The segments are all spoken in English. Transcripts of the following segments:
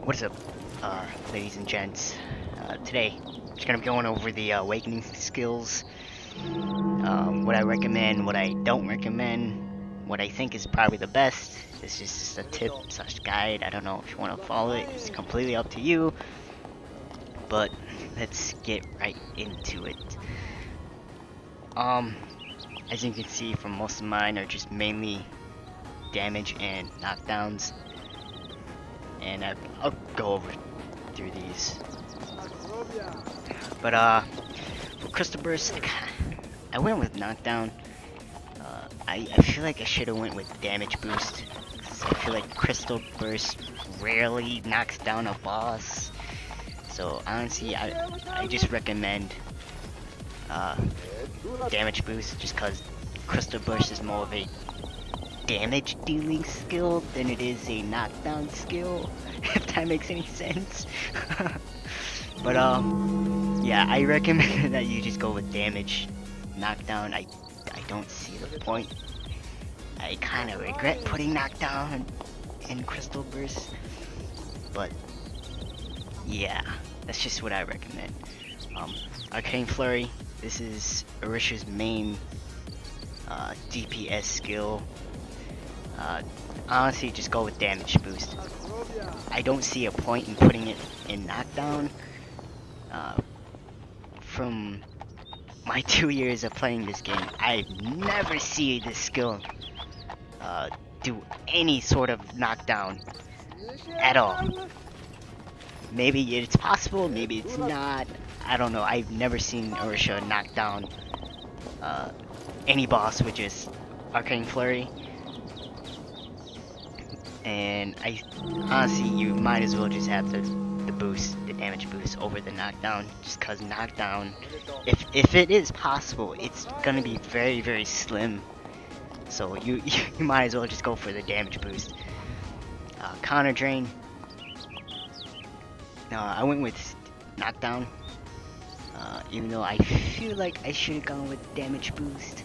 What is up, ladies and gents? Today, just gonna be going over the awakening skills, what I recommend, what I don't recommend, what I think is probably the best. This is just a tip slash guide. I don't know if you want to follow it. It's completely up to you. But let's get right into it. As you can see from most of mine are just mainly damage and knockdowns. And I'll go over through these. But for Crystal Burst, I went with knockdown. I feel like I should have went with damage boost. I feel like Crystal Burst rarely knocks down a boss. So honestly, I just recommend damage boost, just cause Crystal Burst is more of a damage dealing skill than it is a knockdown skill, if that makes any sense. But yeah, I recommend that you just go with damage. Knockdown, I don't see the point. I kind of regret putting knockdown in Crystal Burst, but yeah, that's just what I recommend. Arcane Flurry, this is Arisha's main DPS skill. Honestly, just go with damage boost. I don't see a point in putting it in knockdown. From my 2 years of playing this game, I've never seen this skill do any sort of knockdown at all. Maybe it's possible, maybe it's not. I don't know. I've never seen Arisha knock down any boss with just Arcane Flurry. And I honestly, you might as well just have the boost, the damage boost over the knockdown, just cause knockdown, if it is possible, it's gonna be very, very slim. So you might as well just go for the damage boost. Counter Drain. I went with knockdown, even though I feel like I should have gone with damage boost.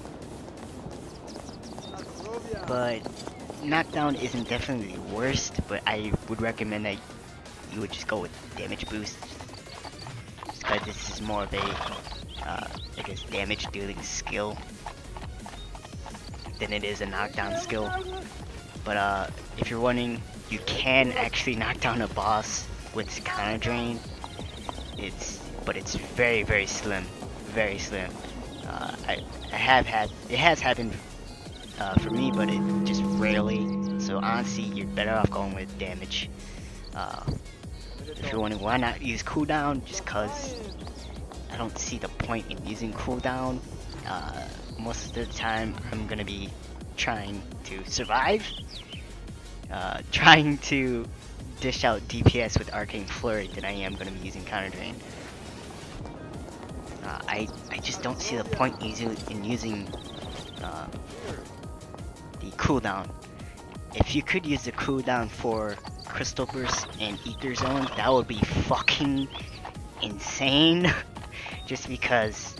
But knockdown isn't definitely the worst, but I would recommend that you would just go with damage boost, just because this is more of a, I guess, damage dealing skill than it is a knockdown skill. But if you're wondering, you can actually knock down a boss with Counter Drain. But it's very, very slim, very slim. It has happened for me, but it just rarely. So honestly, you're better off going with damage. If you're wondering why not use cooldown, just cause I don't see the point in using cooldown. Most of the time, I'm gonna be trying to survive, trying to dish out DPS with Arcane Flurry than I am gonna be using Counter Drain. I just don't see the point in using the cooldown. If you could use the cooldown for Crystal Burst and Ether Zone, that would be fucking insane. Just because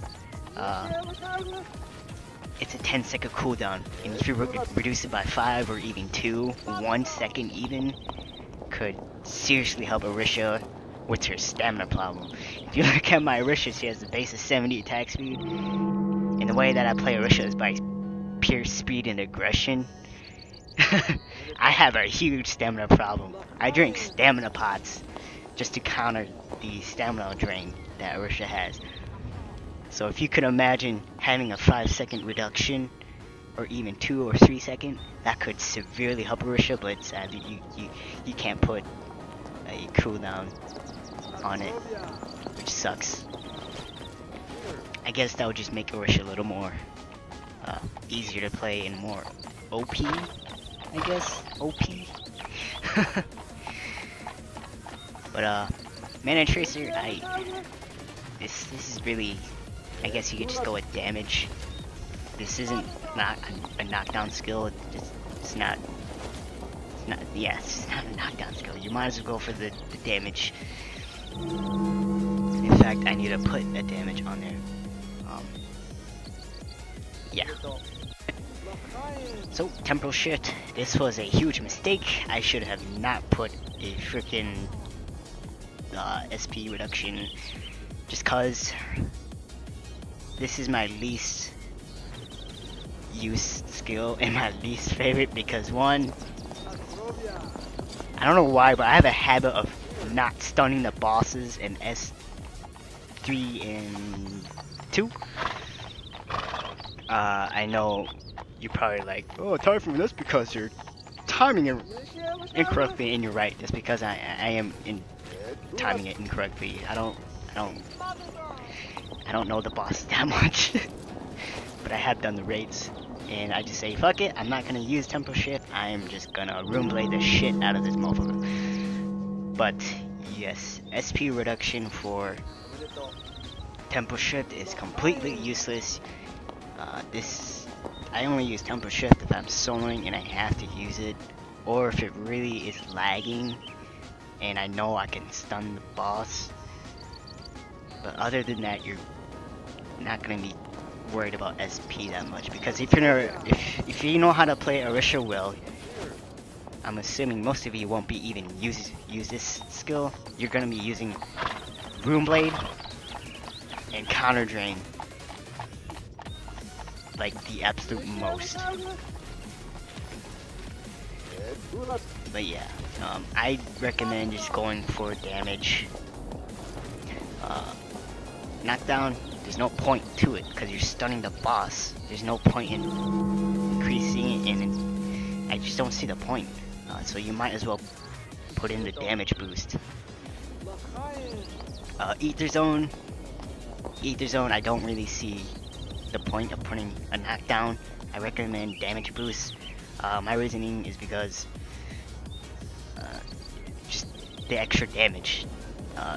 it's a 10-second cooldown, and if you reduce it by 5 or even 2, 1 second even, could seriously help Arisha with her stamina problem. If you look at my Arisha, she has a base of 70 attack speed, and the way that I play Arisha is by pure speed and aggression. I have a huge stamina problem. I drink stamina pots just to counter the stamina drain that Arisha has. So if you could imagine having a 5-second reduction, or even 2 or 3 second, that could severely help Arisha, but sadly you can't put a cooldown on it, which sucks. I guess that would just make Arisha a little more easier to play and more OP, I guess. OP. But Mana Tracer, this is really, I guess you could just go with damage. This isn't not a knockdown skill. It's not a knockdown skill. You might as well go for the damage. In fact, I need to put a damage on there. Yeah. So, temporal shift. This was a huge mistake. I should have not put a freaking SP reduction, just cause this is my least used skill and my least favorite, because one, I don't know why, but I have a habit of not stunning the bosses in S3 and 2. I know you're probably like, oh, timing, that's because you're timing it incorrectly, and you're right. That's because I am timing it incorrectly. I don't know the boss that much, but I have done the raids, and I just say fuck it. I'm not gonna use tempo shift. I'm just gonna room blade the shit out of this motherfucker. But yes, SP reduction for tempo shift is completely useless. I only use tempo shift if I'm soloing and I have to use it, or if it really is lagging and I know I can stun the boss. But other than that, you're not gonna be worried about SP that much, because if you know how to play Arisha well, I'm assuming most of you won't be even use this skill. You're gonna be using Room Blade and Counter Drain, like the absolute most. But yeah, I recommend just going for damage. Knockdown, there's no point to it because you're stunning the boss. There's no point in increasing it, and I just don't see the point. So you might as well put in the damage boost. Ether Zone, I don't really see the point of putting a knockdown. I recommend damage boost. My reasoning is because just the extra damage.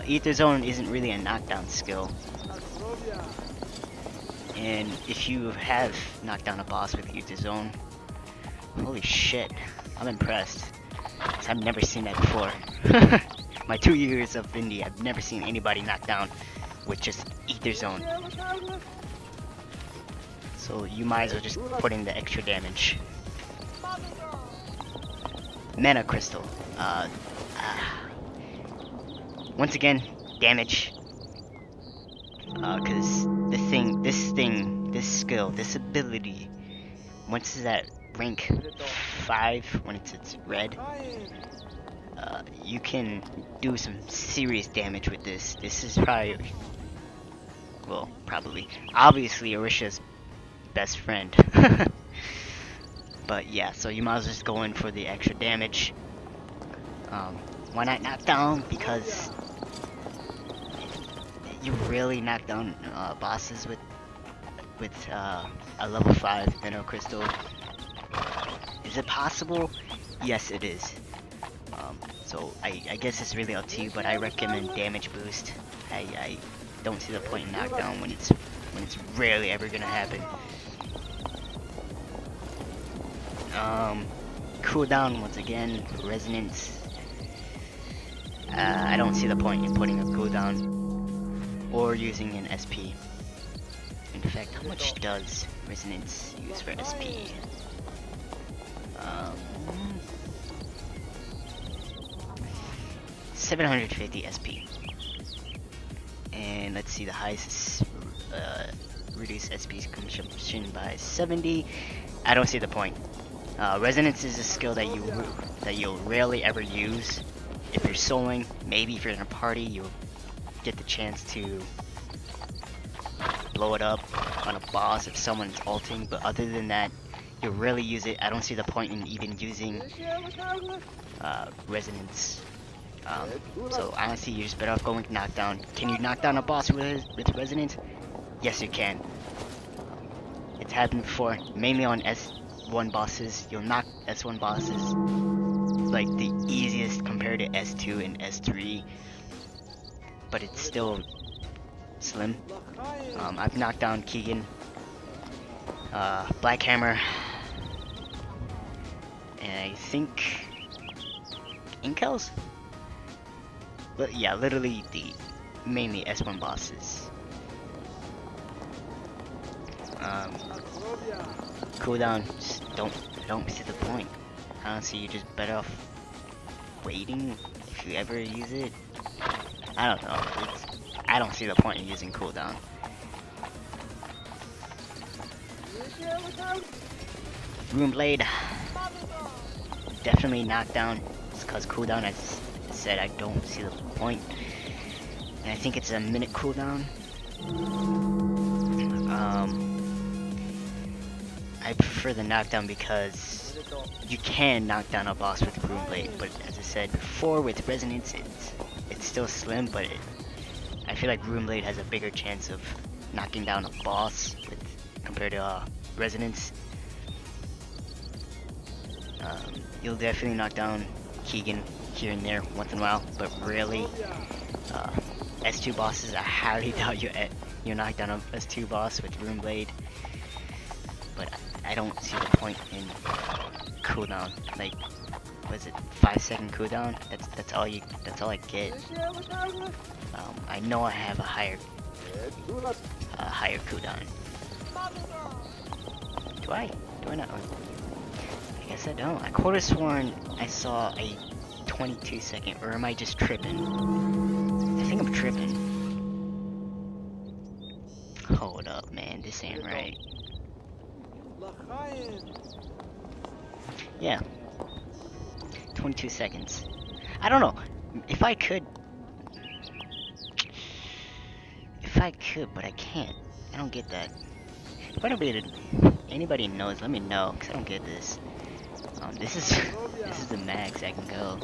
Ether Zone isn't really a knockdown skill, and if you have knocked down a boss with Ether Zone, holy shit, I'm impressed. I've never seen that before. My 2 years of Vindy, I've never seen anybody knock down with just Ether Zone. So you might as well just put in the extra damage. Mana Crystal. Once again, damage. Cause this skill, this ability, once it's at rank 5, when it's red, you can do some serious damage with this. This is probably, well, obviously Arisha's best friend. But yeah, so you might as well just go in for the extra damage. Why not knockdown? Because you really knock down bosses with a level 5 Nano Crystal. Is it possible? Yes, it is. So I guess it's really up to you, but I recommend damage boost. I don't see the point in knockdown when it's rarely ever gonna happen. Cooldown, once again, resonance. I don't see the point in putting a cooldown or using an SP. In fact, how much does resonance use for SP? 750 SP. And let's see, the highest reduce SP consumption by 70. I don't see the point. Resonance is a skill that you'll rarely ever use. If you're soloing, maybe if you're in a party, you'll get the chance to blow it up on a boss if someone's ulting, but other than that, you'll rarely use it. I don't see the point in even using resonance. So honestly, you're just better off going knockdown. Can you knock down a boss with resonance? Yes, you can. It's happened before, mainly on S1 bosses. You'll knock S1 bosses like the easiest compared to S2 and S3, but it's still slim. I've knocked down Keegan, Black Hammer, and I think Inkels? But yeah, literally mainly S1 bosses. Cooldown, just don't see the point. Honestly, you're just better off waiting if you ever use it. I don't know. I don't see the point in using cooldown. Rune Blade. Definitely knockdown. It's because cooldown, as I said, I don't see the point. And I think it's a minute cooldown. I prefer the knockdown because you can knock down a boss with Rune Blade, but as I said before, with Resonance, it's still slim, but I feel like Rune Blade has a bigger chance of knocking down a boss compared to Resonance. You'll definitely knock down Keegan here and there once in a while, but rarely. S2 bosses, I highly doubt you knock down a S2 boss with Rune Blade. But I don't see the point in cooldown. Like, was it 5-second cooldown? That's all I get. I know I have a higher cooldown. Do I not? I guess I don't. I could have sworn I saw a 22-second, or am I just tripping? I think I'm tripping. Hold up, man, this ain't right. Yeah, 22 seconds. I don't know. If I could, but I can't. I don't get that. If anybody knows, let me know, because I don't get this. This is the max I can go.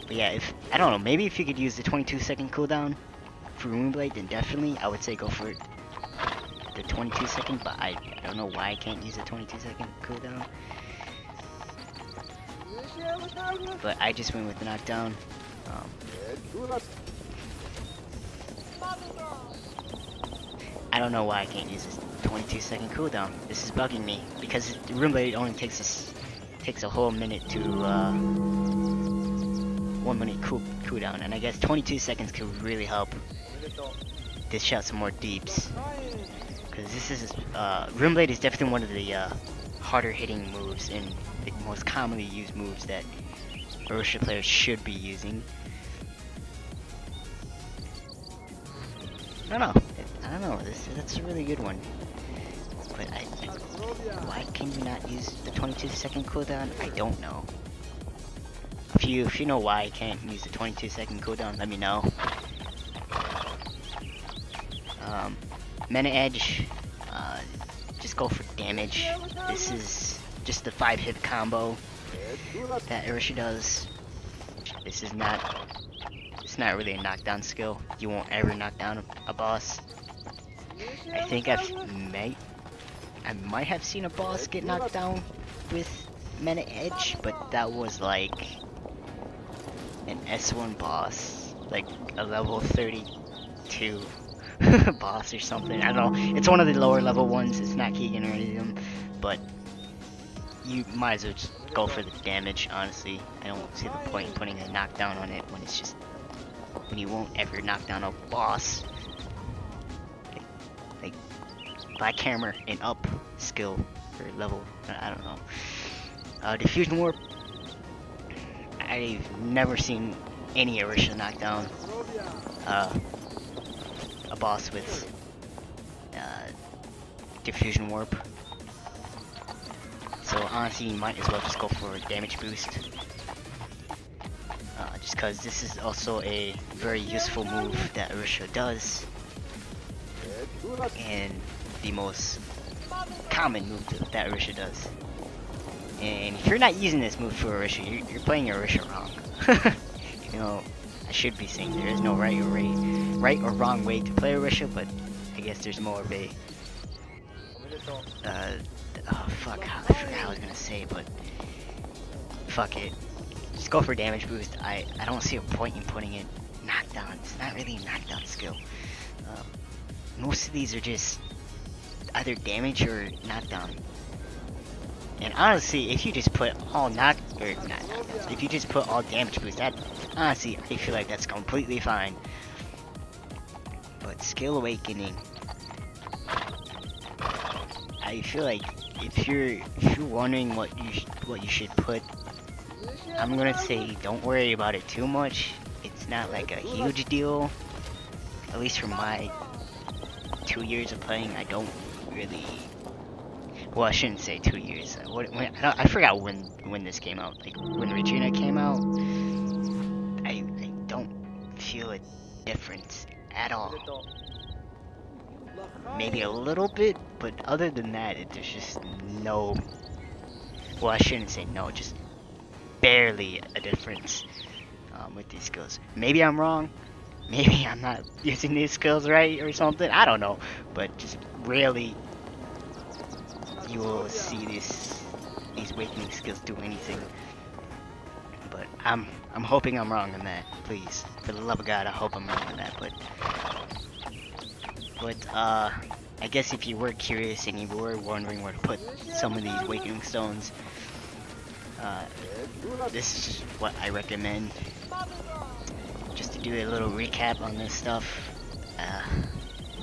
But yeah, I don't know, maybe if you could use the 22-second cooldown for Rune Blade, then definitely I would say go for it. The 22-second, but I don't know why I can't use the 22-second cooldown. But I just went with the knockdown. I don't know why I can't use this 22-second cooldown. This is bugging me because the Rune Blade only takes a whole minute to 1 minute cooldown, and I guess 22 seconds could really help dish out some more deeps. Because this is Rune Blade is definitely one of the harder hitting moves and the most commonly used moves that Arisha players should be using. I don't know. That's a really good one. But why can you not use the 22-second cooldown? I don't know. If you know why I can't use the 22-second cooldown, let me know. Mana Edge, just go for damage. This is just the 5-hit combo that Arisha does. It's not really a knockdown skill. You won't ever knock down a boss. I think I might have seen a boss get knocked down with Mana Edge, but that was like an S1 boss, like a level 32 boss or something. I don't know. It's one of the lower level ones. It's not Keegan or anything, but you might as well just go for the damage. Honestly, I don't see the point in putting a knockdown on it when you won't ever knock down a boss. Like Black Hammer and up skill or level. I don't know. Diffusion Warp. I've never seen any Arisha knock down a boss with Diffusion Warp. So honestly, you might as well just go for a damage boost. Just because this is also a very useful move that Arisha does. And the most common move that Arisha does. And if you're not using this move for Arisha, you're playing Arisha wrong. You know, I should be saying there is no right or wrong way to play Arisha, but I guess there's more of a oh fuck, I forgot what I was gonna say, but fuck it. Just go for damage boost. I don't see a point in putting it knockdown. It's not really a knockdown skill. Most of these are just either damage or knockdown. And honestly, if you just put all if you just put all damage boost, that honestly I feel like that's completely fine. But skill awakening, I feel like if you're wondering what you should put, I'm gonna say don't worry about it too much. It's not like a huge deal. at least for my 2 years of playing, I don't really. Well, I shouldn't say 2 years. I forgot when this came out. Like when Regina came out, I don't feel a difference at all. Maybe a little bit, but other than that, there's just no. Well, I shouldn't say no, just barely a difference with these skills. Maybe I'm wrong. Maybe I'm not using these skills right or something. I don't know, but just rarely you will see these awakening skills do anything. But I'm hoping I'm wrong on that. Please, for the love of God, I hope I'm wrong on that. But I guess if you were curious and you were wondering where to put some of these awakening stones, this is what I recommend. Just to do a little recap on this stuff.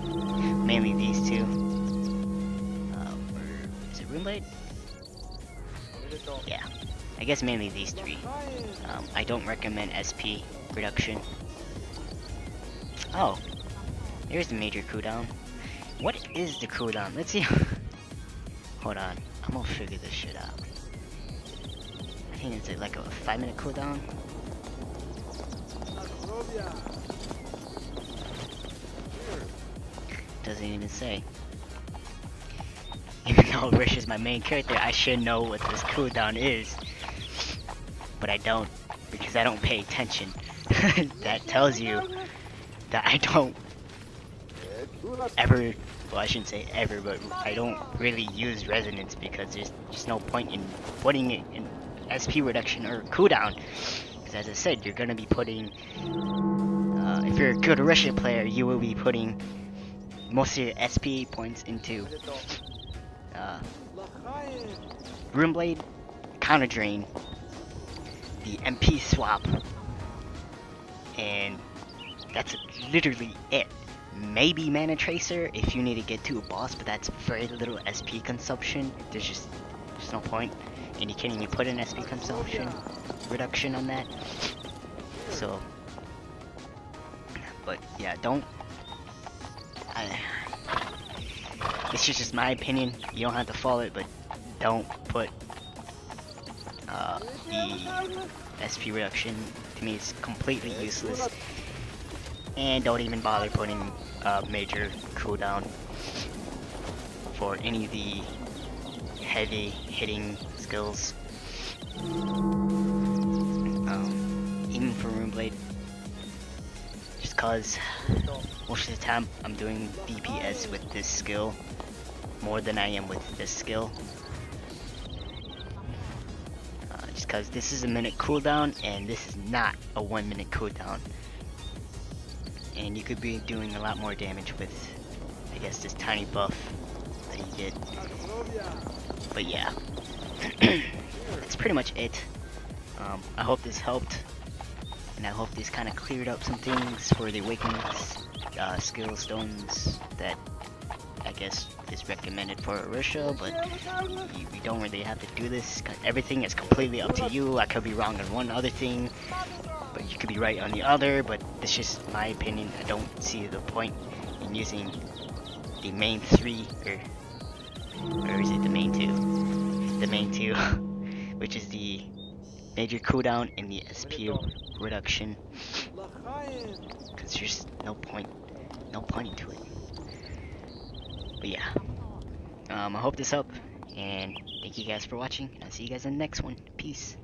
Mainly these two. Is it Rune Blade? Yeah. I guess mainly these three. I don't recommend SP reduction. Oh. There's the major cooldown. What is the cooldown? Let's see. Hold on. I'm gonna figure this shit out. I think it's like a 5-minute cooldown. Doesn't even say. Even though Arisha is my main character, I should know what this cooldown is. But I don't, because I don't pay attention. That tells you that I don't ever, well I shouldn't say ever, but I don't really use resonance because there's just no point in putting it in SP reduction or cooldown. Because as I said, you're going to be putting, if you're a good Arisha player, you will be putting most of your SP points into Rune Blade, Counter Drain, the MP swap, and that's literally it. Maybe Mana Tracer if you need to get to a boss, but that's very little SP consumption. There's no point, and you can't even put an SP consumption reduction on that. So, but yeah, don't. It's just my opinion. You don't have to follow it, but don't put the SP reduction. To me, it's completely useless. And don't even bother putting major cooldown for any of the heavy hitting skills. Even for Rune Blade. Just cause most of the time I'm doing DPS with this skill more than I am with this skill. Just cause this is a minute cooldown and this is not a 1 minute cooldown. And you could be doing a lot more damage with, I guess, this tiny buff that you get. But yeah, that's pretty much it. I hope this helped, and I hope this kind of cleared up some things for the awakening skill stones that I guess is recommended for Arisha, but we don't really have to do this. Everything is completely up to you. I could be wrong on one other thing, but you could be right on the other, but it's just my opinion. I don't see the point in using the main three, or is it the main two? The main two, which is the major cooldown and the SP reduction, because there's no point into it. But yeah, I hope this helped, and thank you guys for watching, and I'll see you guys in the next one. Peace.